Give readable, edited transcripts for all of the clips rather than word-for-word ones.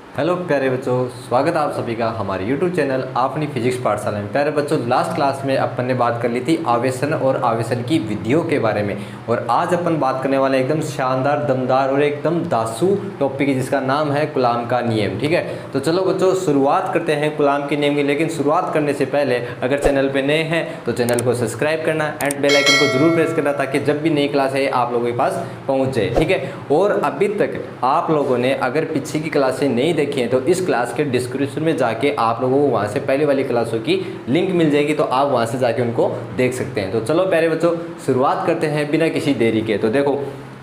Hello प्यारे बच्चों, स्वागत है आप सभी का हमारे YouTube चैनल अपनी फिजिक्स पाठशाला में। प्यारे बच्चों, लास्ट क्लास में अपन ने बात कर ली थी आवेशन और आवेशन की विधियों के बारे में, और आज अपन बात करने वाले एकदम शानदार, दमदार और एकदम दासू टॉपिक है जिसका नाम है कूलॉम का नियम। ठीक है, तो चलो बच्चों शुरुआत करते हैं कूलॉम के नियम की। लेकिन शुरुआत करने से पहले अगर चैनल पर नए हैं तो चैनल को सब्सक्राइब करना एंड बेल आइकन को जरूर प्रेस करना, ताकि जब भी नई क्लास है आप लोगों के पास पहुँच जाए। ठीक है, और अभी तक आप लोगों ने अगर पीछे की क्लासें नहीं देखी हैं तो इस क्लास के डिस्क्रिप्शन में जाके आप लोगों को वहाँ से पहले वाली क्लासों की लिंक मिल जाएगी, तो आप वहाँ से जाके उनको देख सकते हैं। तो चलो प्यारे बच्चों शुरुआत करते हैं बिना किसी देरी के। तो देखो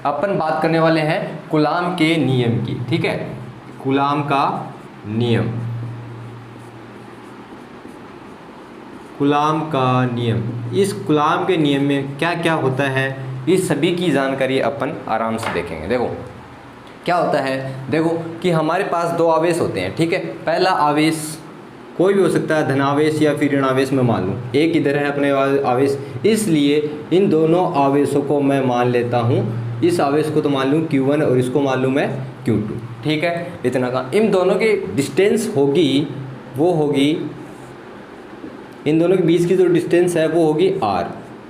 अपन बात करने वाले हैं कूलॉम के नियम की। ठीक है, कूलॉम का नियम, कूलॉम का नियम। इस कूलॉम के नियम में क्या क्या होता है, इस सभी की जानकारी अपन आराम से देखेंगे। देखो क्या होता है, देखो कि हमारे पास दो आवेश होते हैं। ठीक है, पहला आवेश कोई भी हो सकता है, धनावेश या फिर ऋणावेश में मान लूँ। एक इधर है अपने आवेश, इसलिए इन दोनों आवेशों को मैं मान लेता हूँ। इस आवेश को तो मान लूँ Q1 और इसको मान लूँ मैं Q2। ठीक है, इतना का इन दोनों की डिस्टेंस होगी, वो होगी, इन दोनों के बीच की जो डिस्टेंस है वो होगी R।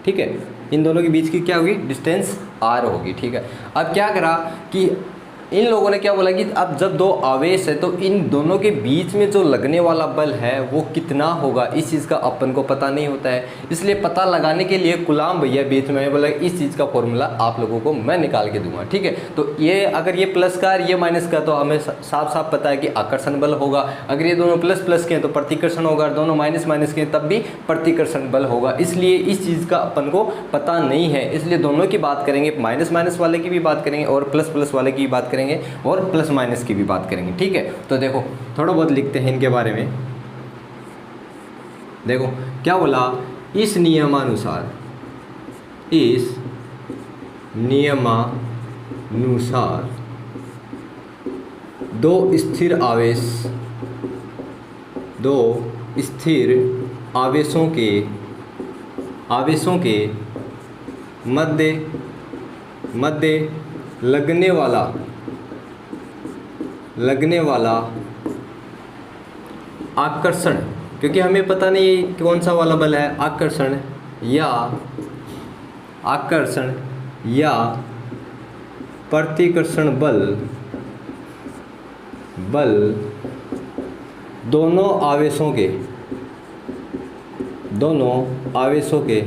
ठीक है, इन दोनों के बीच की क्या होगी, डिस्टेंस R होगी। ठीक है, अब क्या करा कि इन लोगों ने क्या बोला कि अब जब दो आवेश है तो इन दोनों के बीच में जो लगने वाला बल है वो कितना होगा, इस चीज़ का अपन को पता नहीं होता है। इसलिए पता लगाने के लिए कूलॉम भैया बीच में बोला इस चीज़ का फॉर्मूला आप लोगों को मैं निकाल के दूंगा। ठीक है, तो ये अगर ये प्लस का ये माइनस का, तो हमें साफ साफ पता है कि आकर्षण बल होगा। अगर ये दोनों प्लस प्लस के हैं तो प्रतिकर्षण होगा, दोनों माइनस माइनस के हैं तब भी प्रतिकर्षण बल होगा। इसलिए इस चीज़ का अपन को पता नहीं है, इसलिए दोनों की बात करेंगे, माइनस माइनस वाले की भी बात करेंगे और प्लस प्लस वाले की बात करेंगे और प्लस माइनस की भी बात करेंगे। ठीक है, तो देखो थोड़ा बहुत लिखते हैं इनके बारे में। देखो क्या बोला, इस नियमानुसार, इस नियमानुसार दो स्थिर आवेश, दो स्थिर आवेशों के मध्य लगने वाला आकर्षण, क्योंकि हमें पता नहीं कौन सा वाला बल है, आकर्षण या प्रतिकर्षण बल दोनों आवेशों के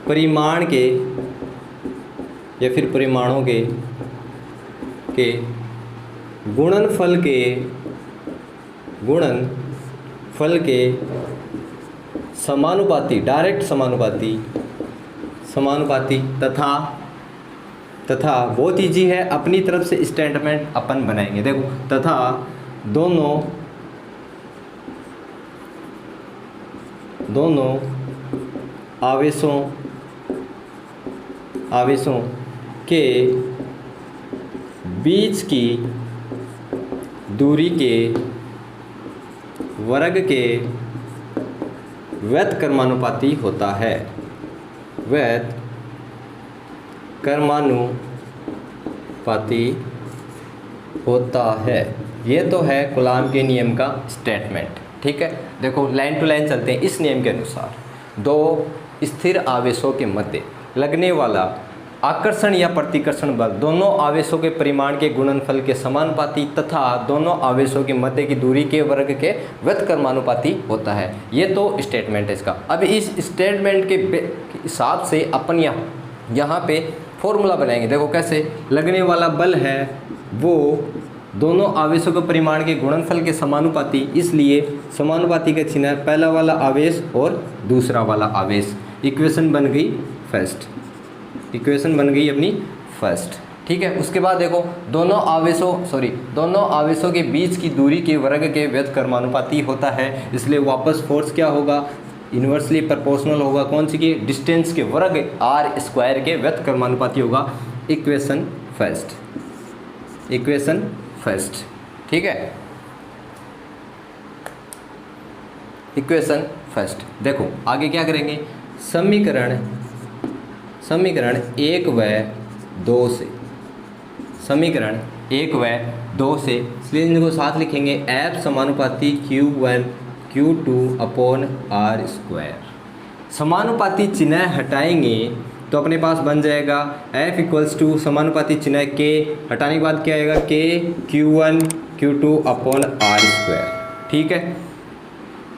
परिमाण के या फिर परिमाणों के गुणनफल के समानुपाती, डायरेक्ट समानुपाती तथा बहुत ईजी है, अपनी तरफ से स्टेटमेंट अपन बनाएंगे। देखो तथा दोनों आवेशों के बीच की दूरी के वर्ग के व्युत्क्रमानुपाती होता है। व्युत्क्रमानुपाती होता है। ये तो है कूलॉम के नियम का स्टेटमेंट। ठीक है, देखो लाइन टू लाइन चलते हैं। इस नियम के अनुसार दो स्थिर आवेशों के मध्य लगने वाला आकर्षण या प्रतिकर्षण बल दोनों आवेशों के परिमाण के गुणनफल के समानुपाती तथा दोनों आवेशों के मध्य की दूरी के वर्ग के व्युत्क्रमानुपाती होता है। ये तो स्टेटमेंट है इसका। अब इस स्टेटमेंट के हिसाब से अपन यहाँ पे फॉर्मूला बनाएंगे। देखो कैसे, लगने वाला बल है वो दोनों आवेशों के परिमाण के गुणनफल के समानुपाती, इसलिए समानुपाती का चिन्ह है पहला वाला आवेश और दूसरा वाला आवेश। इक्वेशन बन गई अपनी फर्स्ट। ठीक है, उसके बाद देखो दोनों आवेशों के बीच की दूरी के वर्ग के व्युत्क्रमानुपाती होता है, इसलिए वापस फोर्स क्या होगा, इन्वर्सली प्रोपोर्शनल होगा। कौन सी की, डिस्टेंस के वर्ग r² के व्युत्क्रमानुपाती होगा। Equation first. ठीक है, इक्वेशन फर्स्ट। देखो आगे क्या करेंगे, समीकरण 1 व 2 से समीकरण 1 व 2 से, इसलिए इनको साथ लिखेंगे F समानुपाती Q1 Q2 upon r square. समानुपाती चिन्ह हटाएंगे तो अपने पास बन जाएगा F इक्वल्स टू समानुपाती चिन्ह K हटाने के बाद क्या आएगा K Q1 Q2 upon r square. ठीक है,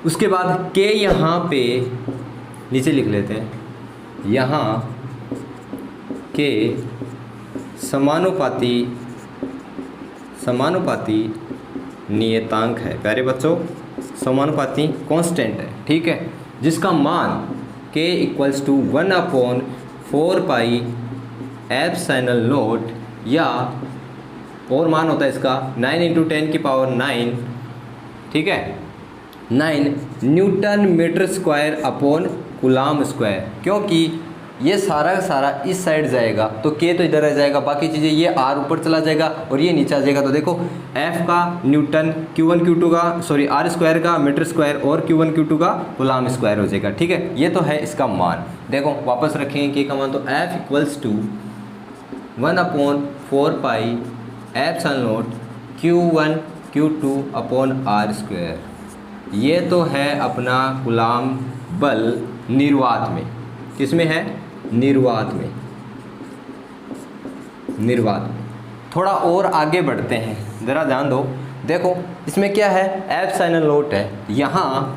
उसके बाद K यहाँ पे नीचे लिख लेते हैं, यहाँ K समानुपाती नियतांक है प्यारे बच्चों, समानुपाती कांस्टेंट है। ठीक है, जिसका मान K equals to 1/4 epsilon nought, या और मान होता है इसका 9 × 10⁹। ठीक है, 9 Newton metre square upon coulomb square. क्योंकि ये सारा का सारा इस साइड जाएगा तो K तो इधर आ जाएगा, बाकी चीज़ें ये R ऊपर चला जाएगा और ये नीचे आ जाएगा। तो देखो F का न्यूटन, Q1 Q2 का सॉरी R स्क्वायर का मीटर स्क्वायर और Q1 Q2 का कूलाम स्क्वायर हो जाएगा। ठीक है, ये तो है इसका मान। देखो वापस रखेंगे K का मान, तो F equals to 1/4 epsilon nought Q1 Q2 upon r square. ये तो है अपना कूलाम बल निर्वात में। किस में है? निर्वात में। थोड़ा और आगे बढ़ते हैं, ज़रा ध्यान दो। देखो इसमें क्या है, एप्सिलॉन नॉट है, यहाँ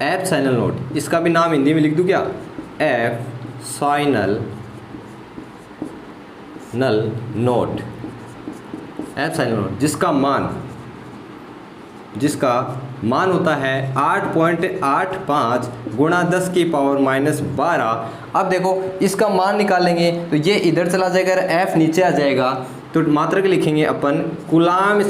एप्सिलॉन नॉट, इसका भी नाम हिंदी में लिख दूँ क्या, एप्सिलॉन नॉट, जिसका मान होता है 8.85 गुणा 10⁻⁻12। अब देखो इसका मान निकालेंगे तो ये इधर चला जाएगा, F नीचे आ जाएगा, तो मात्रक लिखेंगे अपन coulomb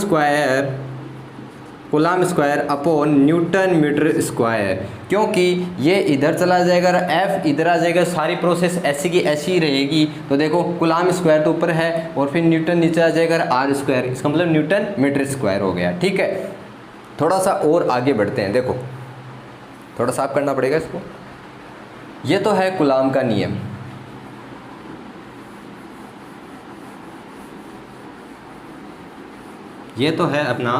square upon newton metre square. क्योंकि ये इधर चला जाएगा, F इधर आ जाएगा, सारी प्रोसेस ऐसी की ऐसी ही रहेगी। तो देखो कूलाम स्क्वायर तो ऊपर है और फिर न्यूटन नीचे आ जाएगा, R स्क्वायर, इसका मतलब न्यूटन मीटर स्क्वायर हो गया। ठीक है, थोड़ा सा और आगे बढ़ते हैं। देखो थोड़ा साफ करना पड़ेगा इसको। ये तो है कूलाम का नियम, ये तो है अपना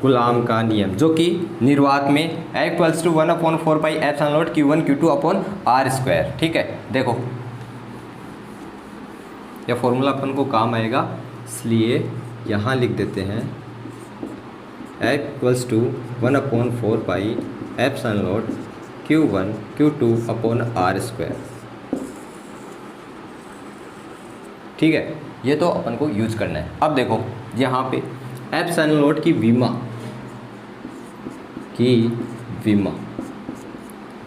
कूलाम का नियम, जो कि निर्वात में equals to 1/4 epsilon nought Q1 Q2 upon r square. ठीक है, देखो यह फॉर्मूला अपन को काम आएगा, इसलिए यहाँ लिख देते हैं equals to 1/4 epsilon nought Q1 Q2 upon r square. ठीक है, ये तो अपन को यूज करना है। अब देखो यहाँ पे एप्सिलॉन नॉट की विमा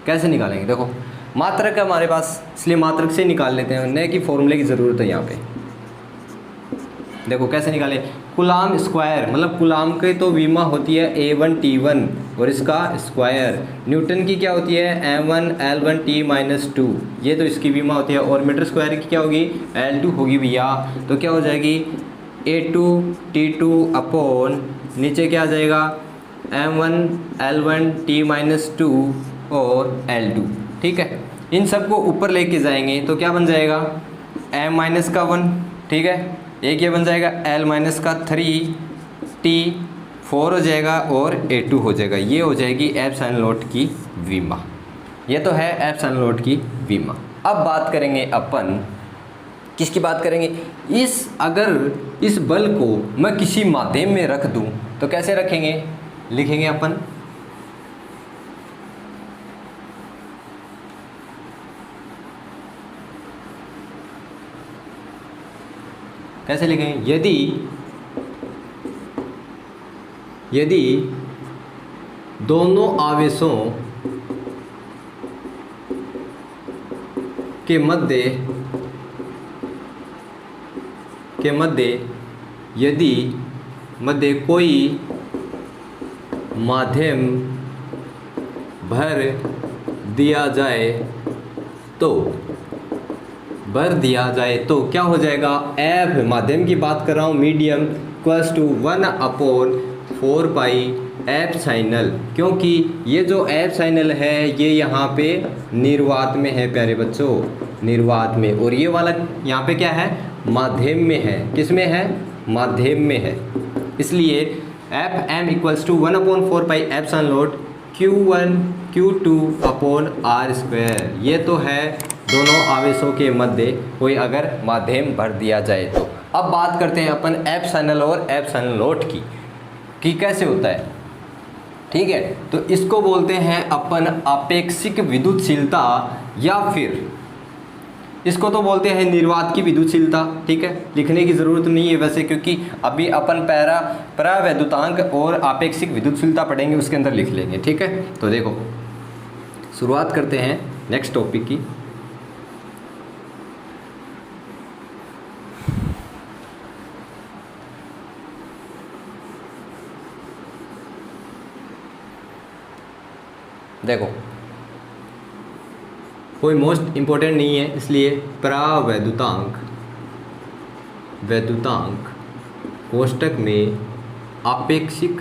कैसे निकालेंगे। देखो मात्रक है हमारे पास, इसलिए मात्रक से निकाल लेते हैं, न कि फॉर्मूले की ज़रूरत है यहाँ पे। देखो कैसे निकालें, कूलाम स्क्वायर मतलब कूलाम की तो विमा होती है A1T1 और इसका स्क्वायर, न्यूटन की क्या होती है M1 L1T-2, ये तो इसकी विमा होती है, और मीटर स्क्वायर की क्या होगी L2 होगी भैया। तो क्या हो जाएगी A2T2 अपॉन नीचे क्या आ जाएगा M1 L1T-2 और L2। ठीक है, इन सबको ऊपर लेके जाएंगे तो क्या बन जाएगा M-1। ठीक है, एक ये बन जाएगा L-3T4 हो जाएगा और A2 हो जाएगा। ये हो जाएगी एप्सिलॉन नॉट की विमा। ये तो है एप्सिलॉन नॉट की विमा। अब बात करेंगे अपन, किसकी बात करेंगे, अगर इस बल को मैं किसी माध्यम में रख दूं तो कैसे रखेंगे, लिखेंगे अपन कैसे लिखेंगे, यदि दोनों आवेशों के मध्य कोई माध्यम भर दिया जाए तो क्या हो जाएगा, F माध्यम की बात कर रहा हूँ, मीडियम इक्वल्स टू 1/4 एप्सिलॉन, क्योंकि ये जो एप्सिलॉन है ये यहाँ पे निर्वात में है प्यारे बच्चों, निर्वात में, और ये वाला यहाँ पे क्या है, माध्यम में है। किस में है, माध्यम में है। इसलिए F M equals to 1/4 pi epsilon nought Q1 Q2 upon r square. ये तो है दोनों आवेशों के मध्य कोई अगर माध्यम भर दिया जाए तो। अब बात करते हैं अपन एप्सिलॉन और एप्सिलॉन नॉट की कैसे होता है। ठीक है, तो इसको बोलते हैं अपन आपेक्षिक विद्युतशीलता, या फिर इसको तो बोलते हैं निर्वात की विद्युतशीलता। ठीक है, लिखने की ज़रूरत नहीं है वैसे, क्योंकि अभी अपन परावैद्युतांक और आपेक्षिक विद्युतशीलता पढ़ेंगे, उसके अंदर लिख लेंगे। ठीक है, तो देखो शुरुआत करते हैं नेक्स्ट टॉपिक की। देखो कोई मोस्ट इम्पोर्टेंट नहीं है, इसलिए परावैद्युतांक कोष्टक में आपेक्षिक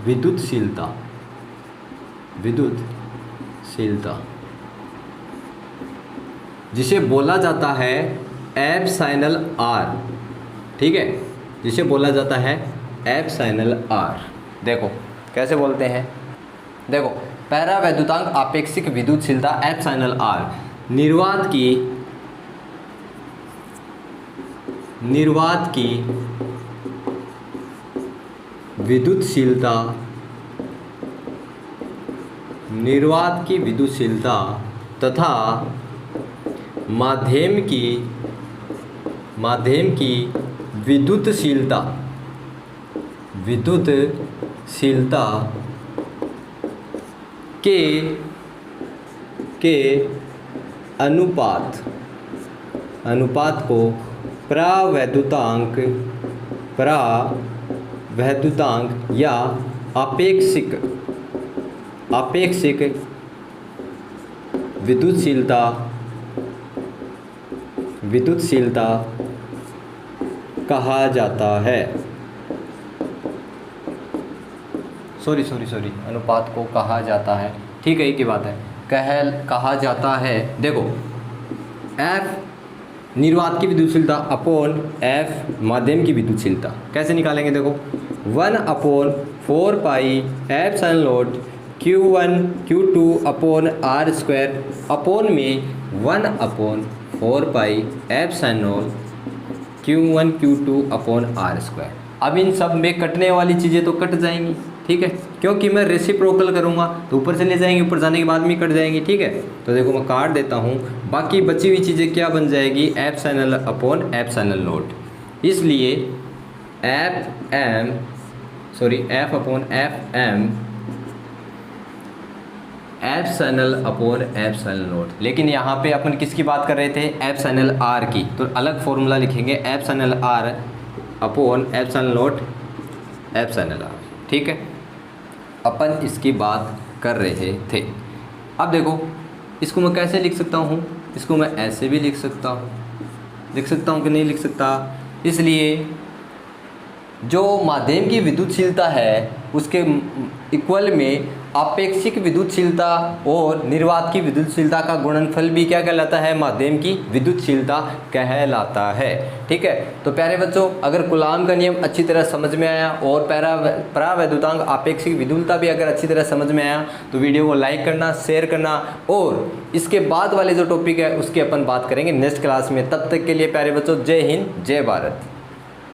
विद्युतशीलता जिसे बोला जाता है एप्सिलॉन आर। ठीक है, जिसे बोला जाता है एप्सिलॉन आर। देखो कैसे बोलते हैं, देखो परावैद्युतांक आपेक्षिक विद्युतशीलता एप्सिलॉन आर निर्वात की विद्युतशीलता तथा माध्यम की विद्युतशीलता के अनुपात को परावैद्युतांक या आपेक्षिक विद्युतशीलता कहा जाता है। सॉरी अनुपात को कहा जाता है। ठीक है, एक ही बात है, कहा जाता है। देखो एफ निर्वात की विद्युतशीलता अपॉन एफ माध्यम की विद्युतशीलता कैसे निकालेंगे। देखो 1/4 pi epsilon nought Q1 Q2 upon r square upon में 1/4 pi epsilon nought Q1 Q2 upon r square. अब इन सब में कटने वाली चीज़ें तो कट जाएंगी। ठीक है, क्योंकि मैं रेसिप्रोकल करूँगा तो ऊपर चले जाएंगे, ऊपर जाने के बाद में कट जाएंगी। ठीक है, तो देखो मैं काट देता हूँ, बाकी बची हुई चीज़ें क्या बन जाएगी, एप्सिलॉन अपॉन एप्सिलॉन नॉट। इसलिए F upon F M epsilon upon epsilon nought. लेकिन यहाँ पे अपन किसकी बात कर रहे थे, एप्सिलॉन आर की, तो अलग फॉर्मूला लिखेंगे epsilon r upon epsilon nought epsilon r. ठीक है, अपन इसकी बात कर रहे थे। अब देखो इसको मैं कैसे लिख सकता हूँ, इसको मैं ऐसे भी लिख सकता हूँ कि नहीं लिख सकता। इसलिए जो माध्यम की विद्युतशीलता है उसके इक्वल में आपेक्षिक विद्युतशीलता और निर्वात की विद्युतशीलता का गुणनफल भी क्या कहलाता है, माध्यम की विद्युतशीलता कहलाता है। ठीक है, तो प्यारे बच्चों, अगर कूलाम का नियम अच्छी तरह समझ में आया और परावैद्युतांक आपेक्षिक विद्युतता भी अगर अच्छी तरह समझ में आया तो वीडियो को लाइक करना, शेयर करना, और इसके बाद वाले जो टॉपिक है उसकी अपन बात करेंगे नेक्स्ट क्लास में। तब तक के लिए प्यारे बच्चों, जय हिंद, जय भारत।